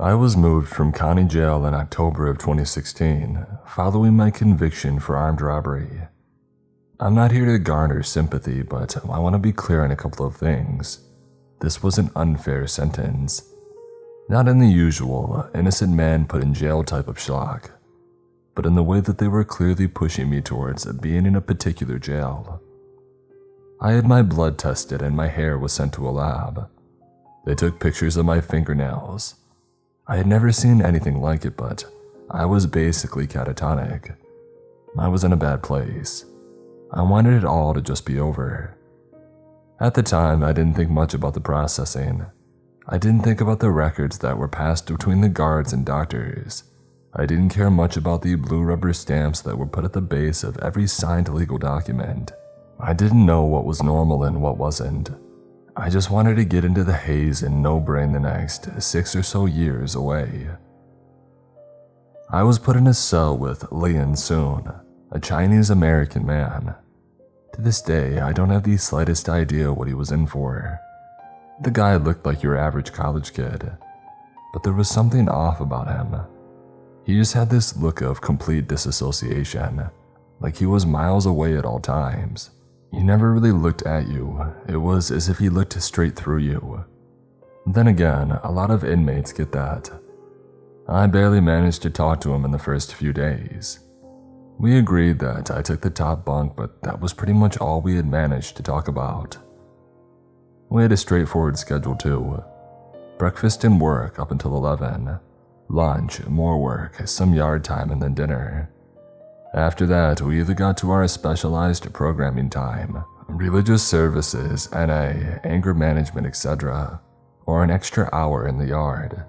I was moved from county jail in October of 2016, following my conviction for armed robbery. I'm not here to garner sympathy, but I want to be clear on a couple of things. This was an unfair sentence. Not in the usual, innocent man put in jail type of schlock, but in the way that they were clearly pushing me towards being in a particular jail. I had my blood tested and my hair was sent to a lab. They took pictures of my fingernails. I had never seen anything like it, but I was basically catatonic. I was in a bad place. I wanted it all to just be over. At the time, I didn't think much about the processing. I didn't think about the records that were passed between the guards and doctors. I didn't care much about the blue rubber stamps that were put at the base of every signed legal document. I didn't know what was normal and what wasn't. I just wanted to get into the haze and no brain the next 6 or so years away. I was put in a cell with Lian Soon, a Chinese-American man. To this day, I don't have the slightest idea what he was in for. The guy looked like your average college kid, but there was something off about him. He just had this look of complete disassociation, like he was miles away at all times. He never really looked at you. It was as if he looked straight through you. Then again, a lot of inmates get that. I barely managed to talk to him in the first few days. We agreed that I took the top bunk, but that was pretty much all we had managed to talk about. We had a straightforward schedule too. Breakfast and work up until 11. Lunch, more work, some yard time, and then dinner. After that, we either got to our specialized programming time, religious services, NA, anger management, etc., or an extra hour in the yard,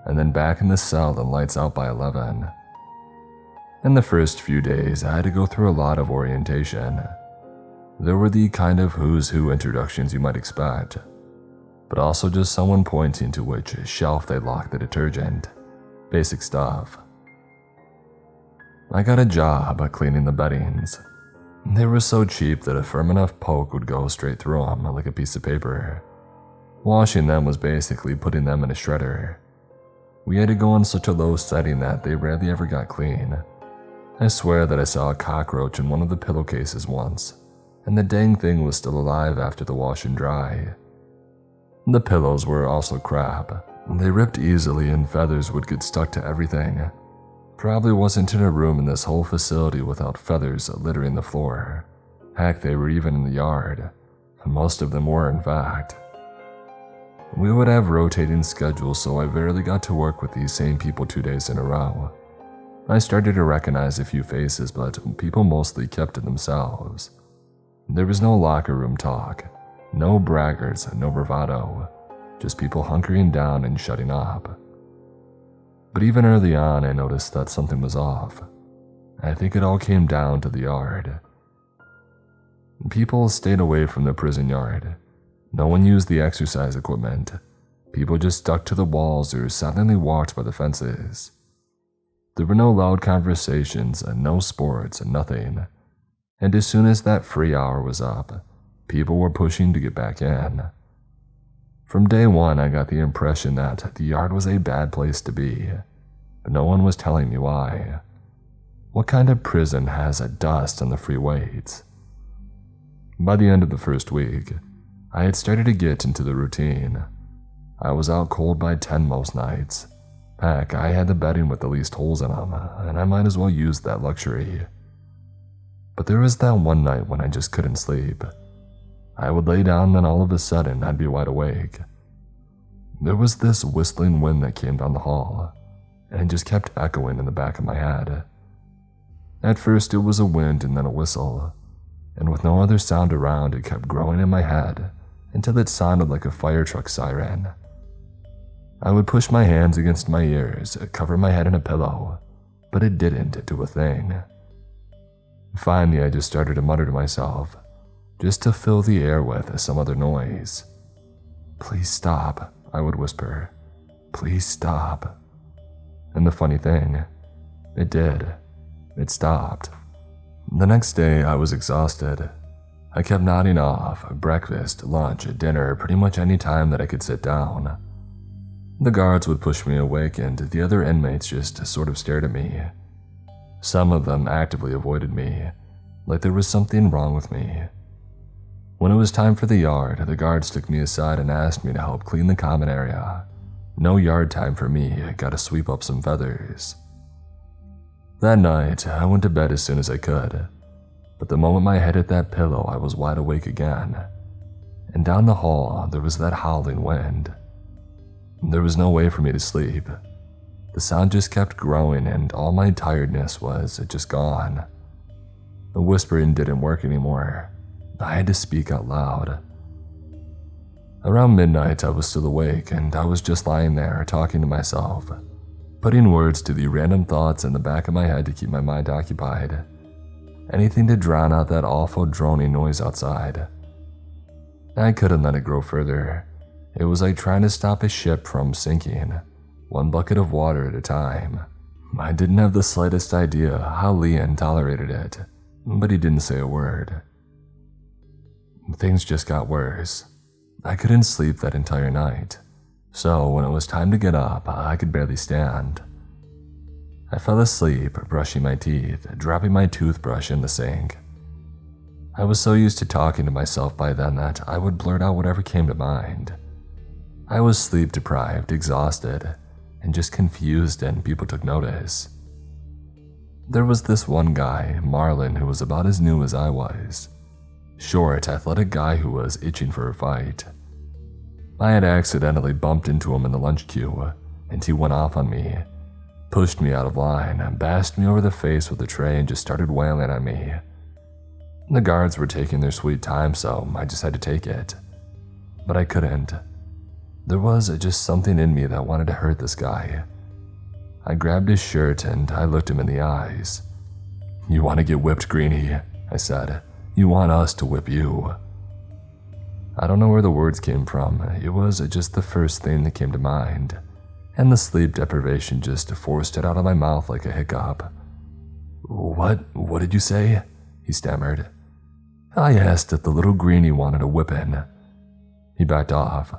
and then back in the cell and lights out by 11. In the first few days, I had to go through a lot of orientation. There were the kind of who's who introductions you might expect, but also just someone pointing to which shelf they locked the detergent. Basic stuff. I got a job at cleaning the beddings. They were so cheap that a firm enough poke would go straight through them like a piece of paper. Washing them was basically putting them in a shredder. We had to go in such a low setting that they rarely ever got clean. I swear that I saw a cockroach in one of the pillowcases once, and the dang thing was still alive after the wash and dry. The pillows were also crap. They ripped easily and feathers would get stuck to everything. Probably wasn't in a room in this whole facility without feathers littering the floor. Heck, they were even in the yard. Most of them were, in fact. We would have rotating schedules, so I barely got to work with these same people 2 days in a row. I started to recognize a few faces, but people mostly kept to themselves. There was no locker room talk, no braggarts, no bravado, just people hunkering down and shutting up. But even early on, I noticed that something was off. I think it all came down to the yard. People stayed away from the prison yard. No one used the exercise equipment. People just stuck to the walls or silently walked by the fences. There were no loud conversations, and no sports, and nothing. And as soon as that free hour was up, people were pushing to get back in. From day one, I got the impression that the yard was a bad place to be, but no one was telling me why. What kind of prison has dust on the free weights? By the end of the first week, I had started to get into the routine. I was out cold by 10 most nights. Heck, I had the bedding with the least holes in them, and I might as well use that luxury. But there was that one night when I just couldn't sleep. I would lay down, then all of a sudden I'd be wide awake. There was this whistling wind that came down the hall, and it just kept echoing in the back of my head. At first it was a wind and then a whistle, and with no other sound around, it kept growing in my head until it sounded like a fire truck siren. I would push my hands against my ears, cover my head in a pillow, but it didn't do a thing. Finally, I just started to mutter to myself, just to fill the air with some other noise. "Please stop," I would whisper. "Please stop." And the funny thing, it did. It stopped. The next day, I was exhausted. I kept nodding off breakfast, lunch, dinner, pretty much any time that I could sit down. The guards would push me awake and the other inmates just sort of stared at me. Some of them actively avoided me, like there was something wrong with me. When it was time for the yard, the guards took me aside and asked me to help clean the common area. No yard time for me, I gotta sweep up some feathers. That night, I went to bed as soon as I could, but the moment my head hit that pillow, I was wide awake again. And down the hall, there was that howling wind. There was no way for me to sleep. The sound just kept growing and all my tiredness was just gone. The whispering didn't work anymore. I had to speak out loud. Around midnight, I was still awake and I was just lying there talking to myself, putting words to the random thoughts in the back of my head to keep my mind occupied. Anything to drown out that awful droning noise outside. I couldn't let it grow further. It was like trying to stop a ship from sinking, one bucket of water at a time. I didn't have the slightest idea how Leon tolerated it, but he didn't say a word. Things just got worse. I couldn't sleep that entire night, so when it was time to get up, I could barely stand. I fell asleep, brushing my teeth, dropping my toothbrush in the sink. I was so used to talking to myself by then that I would blurt out whatever came to mind. I was sleep deprived, exhausted, and just confused, and people took notice. There was this one guy, Marlon, who was about as new as I was. Short, athletic guy who was itching for a fight. I had accidentally bumped into him in the lunch queue, and he went off on me, pushed me out of line, bashed me over the face with a tray, and just started wailing on me. The guards were taking their sweet time, so I just had to take it. But I couldn't. There was just something in me that wanted to hurt this guy. I grabbed his shirt and I looked him in the eyes. "You want to get whipped, Greenie?" I said. "You want us to whip you?" I don't know where the words came from. It was just the first thing that came to mind, and the sleep deprivation just forced it out of my mouth like a hiccup. What did you say?" he stammered. "I asked if the little Greenie wanted a whipping." He backed off.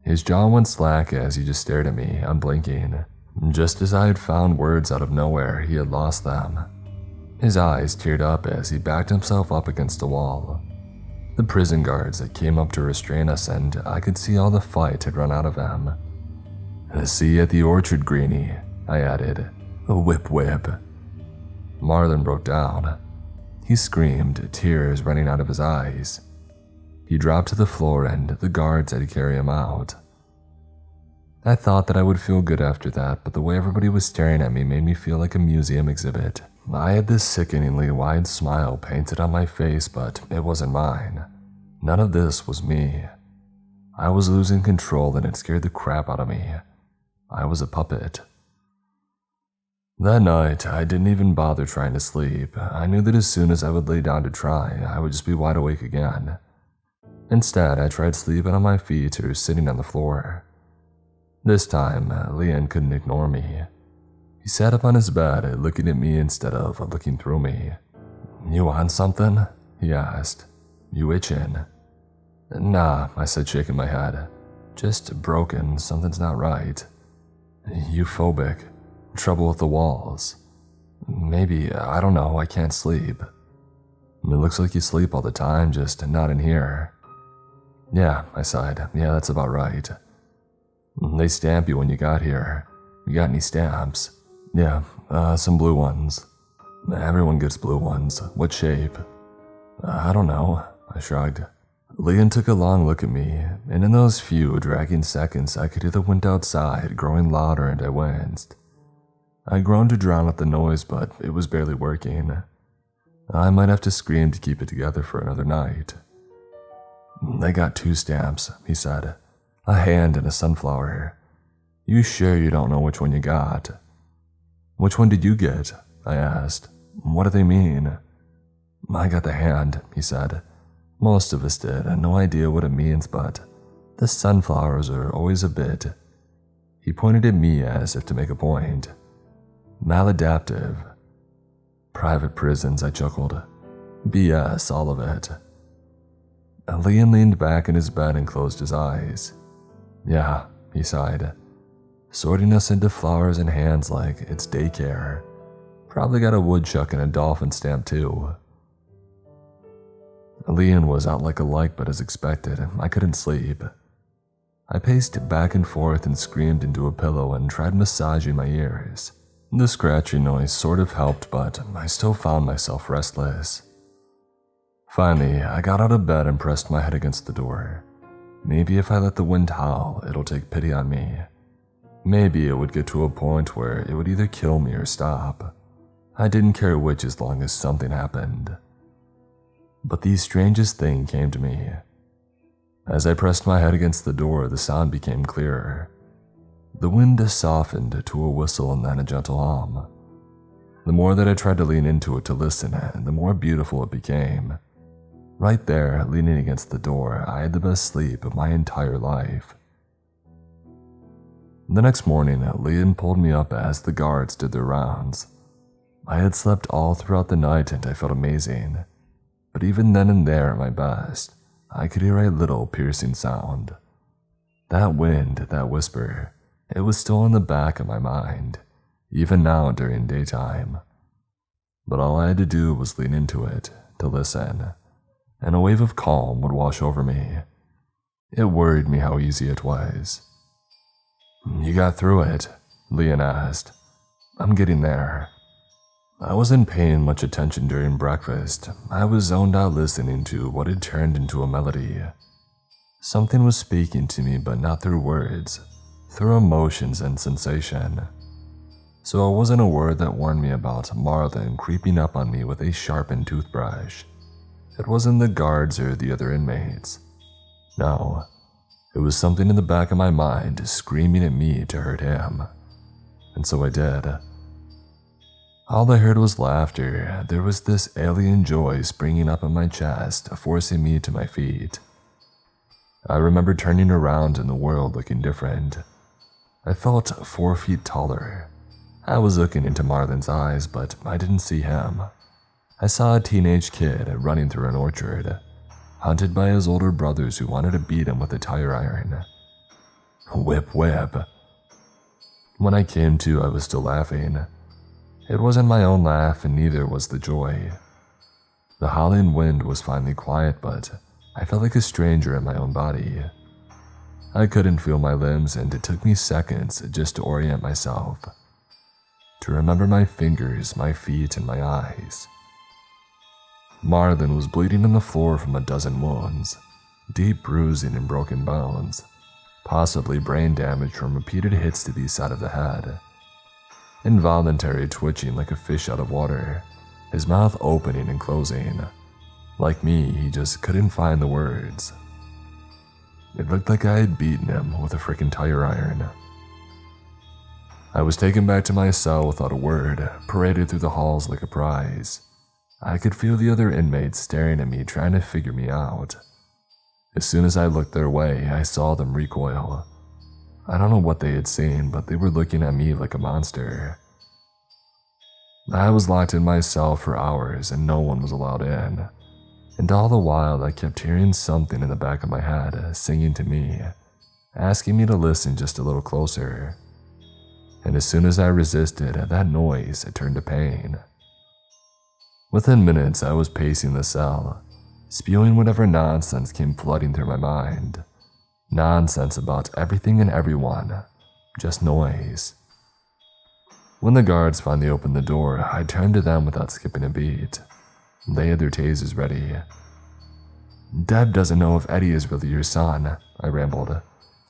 His jaw went slack as he just stared at me, unblinking. Just as I had found words out of nowhere, he had lost them. His eyes teared up as he backed himself up against the wall. The prison guards came up to restrain us, and I could see all the fight had run out of him. "See you at the orchard, Greenie," I added. "Whip, whip." Marlon broke down. He screamed, tears running out of his eyes. He dropped to the floor and the guards had to carry him out. I thought that I would feel good after that, but the way everybody was staring at me made me feel like a museum exhibit. I had this sickeningly wide smile painted on my face, but it wasn't mine. None of this was me. I was losing control and it scared the crap out of me. I was a puppet. That night, I didn't even bother trying to sleep. I knew that as soon as I would lay down to try, I would just be wide awake again. Instead, I tried sleeping on my feet or sitting on the floor. This time, Leon couldn't ignore me. He sat up on his bed, looking at me instead of looking through me. "You want something?" he asked. "You itching?" "Nah," I said, shaking my head. "Just broken, something's not right." "You phobic? Trouble with the walls?" "Maybe, I don't know, I can't sleep." "It looks like you sleep all the time, just not in here." "Yeah," I sighed. "Yeah, that's about right." "They stamp you when you got here. You got any stamps?" "Yeah, some blue ones." "Everyone gets blue ones. What shape?" "I don't know," I shrugged. Leon took a long look at me, and in those few dragging seconds I could hear the wind outside growing louder and I winced. I groaned to drown out the noise, but it was barely working. I might have to scream to keep it together for another night. "They got 2 stamps," he said. "A hand and a sunflower. You sure you don't know which one you got?" "Which one did you get?" I asked. "What do they mean?" "I got the hand," he said. "Most of us did, no idea what it means, but the sunflowers are always a bit." He pointed at me as if to make a point. "Maladaptive." "Private prisons," I chuckled. "BS, all of it." Leon leaned back in his bed and closed his eyes. "Yeah," he sighed. sorting us into flowers and hands like it's daycare. Probably got a woodchuck and a dolphin stamp too. Leon was out like a light, but as expected, I couldn't sleep. I paced back and forth and screamed into a pillow and tried massaging my ears. The scratching noise sort of helped, but I still found myself restless. Finally, I got out of bed and pressed my head against the door. Maybe if I let the wind howl, it'll take pity on me. Maybe it would get to a point where it would either kill me or stop. I didn't care which as long as something happened. But the strangest thing came to me. As I pressed my head against the door, the sound became clearer. The wind softened to a whistle and then a gentle hum. The more that I tried to lean into it to listen, the more beautiful it became. Right there, leaning against the door, I had the best sleep of my entire life. The next morning, Leon pulled me up as the guards did their rounds. I had slept all throughout the night and I felt amazing. But even then and there at my best, I could hear a little piercing sound. That wind, that whisper, it was still in the back of my mind, even now during daytime. But all I had to do was lean into it, to listen, and a wave of calm would wash over me. It worried me how easy it was. "You got through it?" Leon asked. "I'm getting there." I wasn't paying much attention during breakfast. I was zoned out listening to what had turned into a melody. Something was speaking to me, but not through words, through emotions and sensation. So it wasn't a word that warned me about Marlon creeping up on me with a sharpened toothbrush. It wasn't the guards or the other inmates. No, it was something in the back of my mind screaming at me to hurt him. And so I did. All I heard was laughter. There was this alien joy springing up in my chest, forcing me to my feet. I remember turning around in the world looking different. I felt 4 feet taller. I was looking into Marlon's eyes, but I didn't see him. I saw a teenage kid running through an orchard, hunted by his older brothers who wanted to beat him with a tire iron. Whip, whip. When I came to, I was still laughing. It wasn't my own laugh, and neither was the joy. The howling wind was finally quiet, but I felt like a stranger in my own body. I couldn't feel my limbs, and it took me seconds just to orient myself, to remember my fingers, my feet, and my eyes. Marlon was bleeding on the floor from a dozen wounds, deep bruising and broken bones, possibly brain damage from repeated hits to the side of the head. Involuntary twitching like a fish out of water, his mouth opening and closing. Like me, he just couldn't find the words. It looked like I had beaten him with a freaking tire iron. I was taken back to my cell without a word, paraded through the halls like a prize. I could feel the other inmates staring at me, trying to figure me out. As soon as I looked their way, I saw them recoil. I don't know what they had seen, but they were looking at me like a monster. I was locked in my cell for hours and no one was allowed in. And all the while I kept hearing something in the back of my head singing to me, asking me to listen just a little closer. And as soon as I resisted, that noise turned to pain. Within minutes, I was pacing the cell, spewing whatever nonsense came flooding through my mind. Nonsense about everything and everyone, just noise. When the guards finally opened the door, I turned to them without skipping a beat. They had their tasers ready. "Deb doesn't know if Eddie is really your son," I rambled.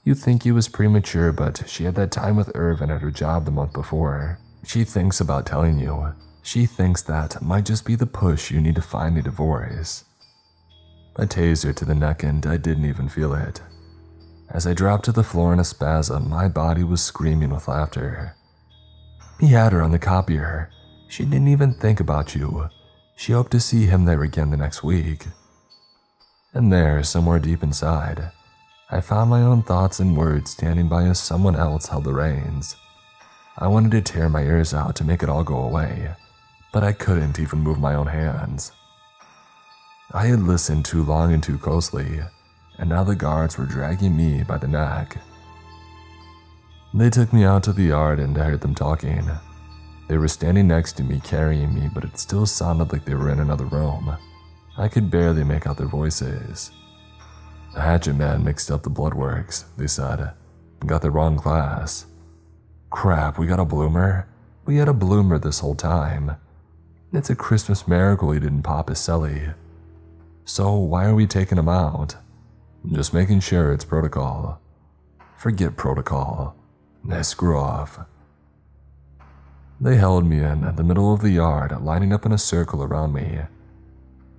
"You think he was premature, but she had that time with Irvin at her job the month before. She thinks about telling you. She thinks that might just be the push you need to finally divorce." A taser to the neck and I didn't even feel it. As I dropped to the floor in a spasm, my body was screaming with laughter. "He had her on the copier. She didn't even think about you. She hoped to see him there again the next week." And there, somewhere deep inside, I found my own thoughts and words standing by as someone else held the reins. I wanted to tear my ears out to make it all go away, but I couldn't even move my own hands. I had listened too long and too closely, and now the guards were dragging me by the neck. They took me out to the yard and I heard them talking. They were standing next to me carrying me, but it still sounded like they were in another room. I could barely make out their voices. "The hatchet man mixed up the blood works," they said. "Got the wrong class." "Crap, we got a bloomer?" "We had a bloomer this whole time. It's a Christmas miracle he didn't pop his celly." "So why are we taking him out?" "Just making sure it's protocol." "Forget protocol. Nah, screw off." They held me in the middle of the yard, lining up in a circle around me.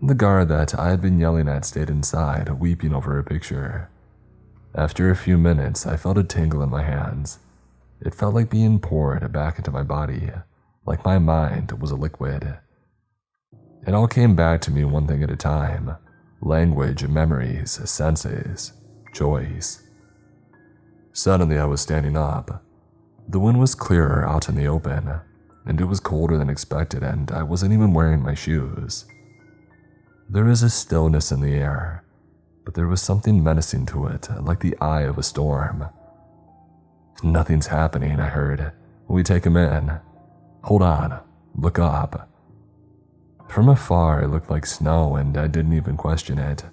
The guard that I had been yelling at stayed inside, weeping over a picture. After a few minutes, I felt a tingle in my hands. It felt like being poured back into my body, like my mind was a liquid. It all came back to me one thing at a time: language, memories, senses, choice. Suddenly I was standing up. The wind was clearer out in the open, and it was colder than expected, and I wasn't even wearing my shoes. There is a stillness in the air, but there was something menacing to it, like the eye of a storm. "Nothing's happening," I heard. "We take him in." "Hold on, look up." From afar it looked like snow, and I didn't even question it.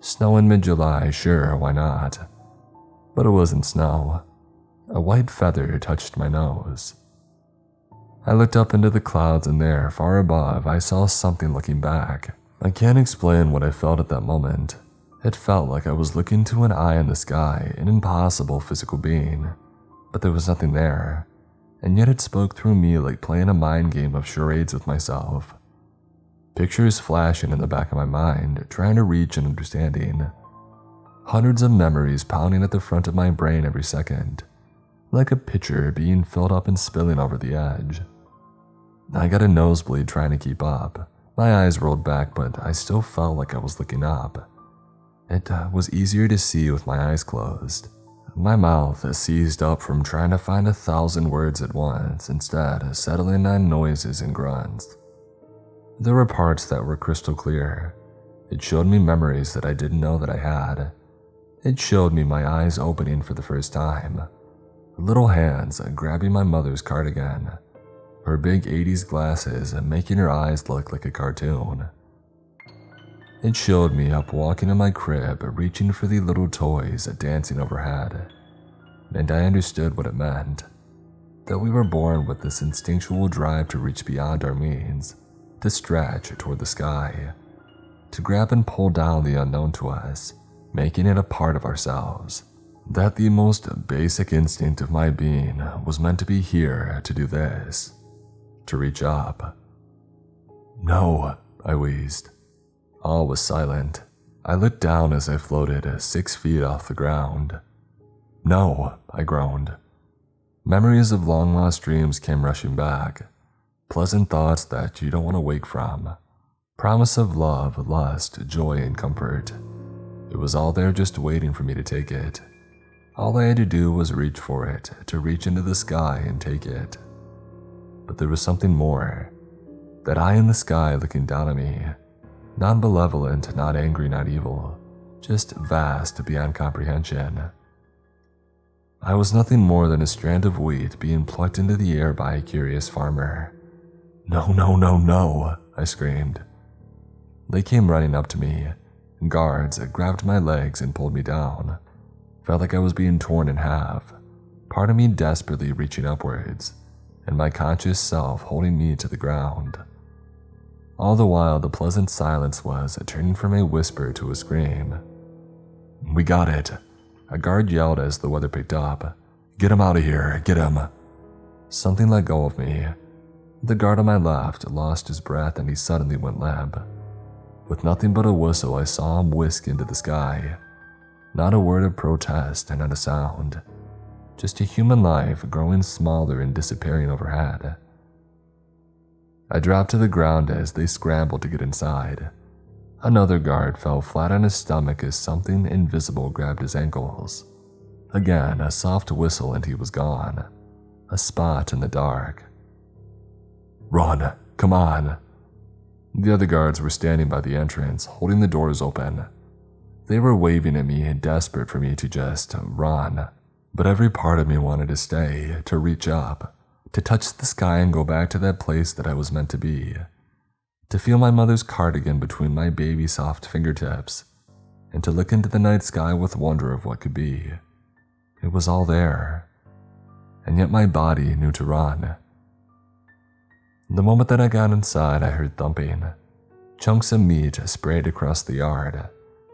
Snow in mid-July, sure, why not? But it wasn't snow. A white feather touched my nose. I looked up into the clouds, and there, far above, I saw something looking back. I can't explain what I felt at that moment. It felt like I was looking to an eye in the sky, an impossible physical being. But there was nothing there, and yet it spoke through me like playing a mind game of charades with myself. Pictures flashing in the back of my mind, trying to reach an understanding. Hundreds of memories pounding at the front of my brain every second, like a pitcher being filled up and spilling over the edge. I got a nosebleed trying to keep up. My eyes rolled back, but I still felt like I was looking up. It was easier to see with my eyes closed. My mouth seized up from trying to find 1,000 words at once, instead settling on noises and grunts. There were parts that were crystal clear. It showed me memories that I didn't know that I had. It showed me my eyes opening for the first time. Little hands grabbing my mother's cardigan. Her big 80s glasses making her eyes look like a cartoon. It showed me up walking in my crib, reaching for the little toys dancing overhead. And I understood what it meant. That we were born with this instinctual drive to reach beyond our means, to stretch toward the sky, to grab and pull down the unknown to us, making it a part of ourselves. That the most basic instinct of my being was meant to be here to do this, to reach up. "No," I wheezed. All was silent. I looked down as I floated 6 feet off the ground. "No," I groaned. Memories of long-lost dreams came rushing back. Pleasant thoughts that you don't want to wake from. Promise of love, lust, joy, and comfort. It was all there just waiting for me to take it. All I had to do was reach for it, to reach into the sky and take it. But there was something more. That eye in the sky looking down at me. Not malevolent, not angry, not evil. Just vast beyond comprehension. I was nothing more than a strand of wheat being plucked into the air by a curious farmer. "No, no, no, no," I screamed. They came running up to me. Guards grabbed my legs and pulled me down. Felt like I was being torn in half. Part of me desperately reaching upwards, and my conscious self holding me to the ground. All the while, the pleasant silence was turning from a whisper to a scream. "We got it," a guard yelled as the weather picked up. "Get him out of here, get him." Something let go of me. The guard on my left lost his breath and he suddenly went limp. With nothing but a whistle, I saw him whisk into the sky. Not a word of protest and not a sound. Just a human life growing smaller and disappearing overhead. I dropped to the ground as they scrambled to get inside. Another guard fell flat on his stomach as something invisible grabbed his ankles. Again, a soft whistle and he was gone. A spot in the dark. "Run, come on." The other guards were standing by the entrance, holding the doors open. They were waving at me, desperate for me to just run. But every part of me wanted to stay, to reach up, to touch the sky and go back to that place that I was meant to be, to feel my mother's cardigan between my baby soft fingertips, and to look into the night sky with wonder of what could be. It was all there, and yet my body knew to run. The moment that I got inside, I heard thumping. Chunks of meat sprayed across the yard,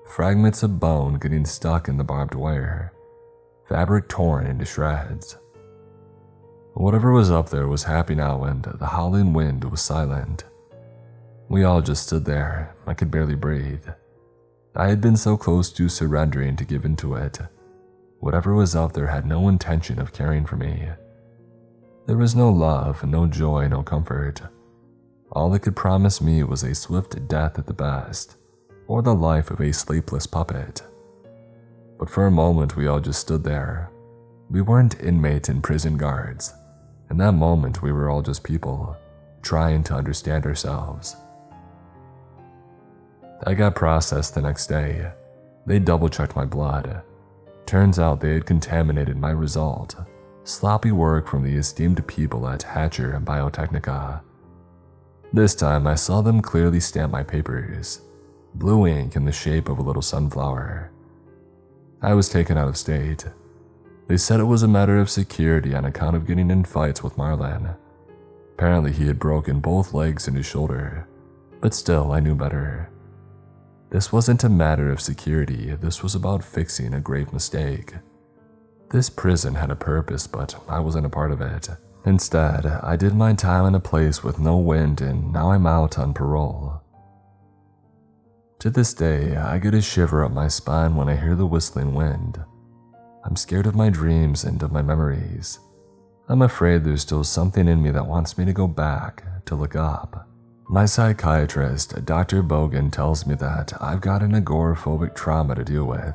fragments of bone getting stuck in the barbed wire, fabric torn into shreds. Whatever was up there was happy now, and the howling wind was silent. We all just stood there. I could barely breathe. I had been so close to surrendering to give into it. Whatever was up there had no intention of caring for me. There was no love, no joy, no comfort. All it could promise me was a swift death at the best, or the life of a sleepless puppet. But for a moment we all just stood there. We weren't inmates and prison guards. In that moment we were all just people, trying to understand ourselves. I got processed the next day. They double-checked my blood. Turns out they had contaminated my result. Sloppy work from the esteemed people at Hatcher and Biotechnica. This time I saw them clearly stamp my papers. Blue ink in the shape of a little sunflower. I was taken out of state. They said it was a matter of security on account of getting in fights with Marlin. Apparently he had broken both legs and his shoulder, but still I knew better. This wasn't a matter of security, this was about fixing a grave mistake. This prison had a purpose, but I wasn't a part of it. Instead, I did my time in a place with no wind, and now I'm out on parole. To this day, I get a shiver up my spine when I hear the whistling wind. I'm scared of my dreams and of my memories. I'm afraid there's still something in me that wants me to go back, to look up. My psychiatrist, Dr. Bogan, tells me that I've got an agoraphobic trauma to deal with.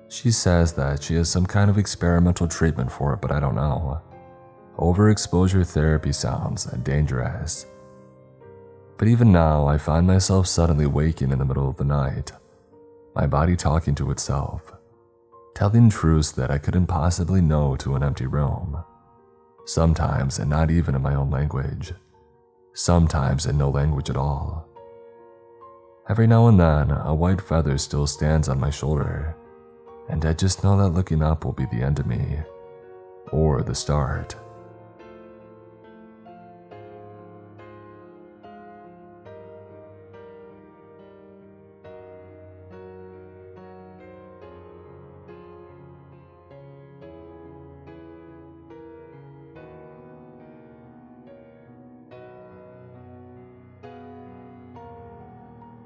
She says that she has some kind of experimental treatment for it, but I don't know. Overexposure therapy sounds dangerous. But even now, I find myself suddenly waking in the middle of the night, my body talking to itself, telling truths that I couldn't possibly know to an empty room. Sometimes, and not even in my own language. Sometimes in no language at all. Every now and then, a white feather still stands on my shoulder, and I just know that looking up will be the end of me, or the start.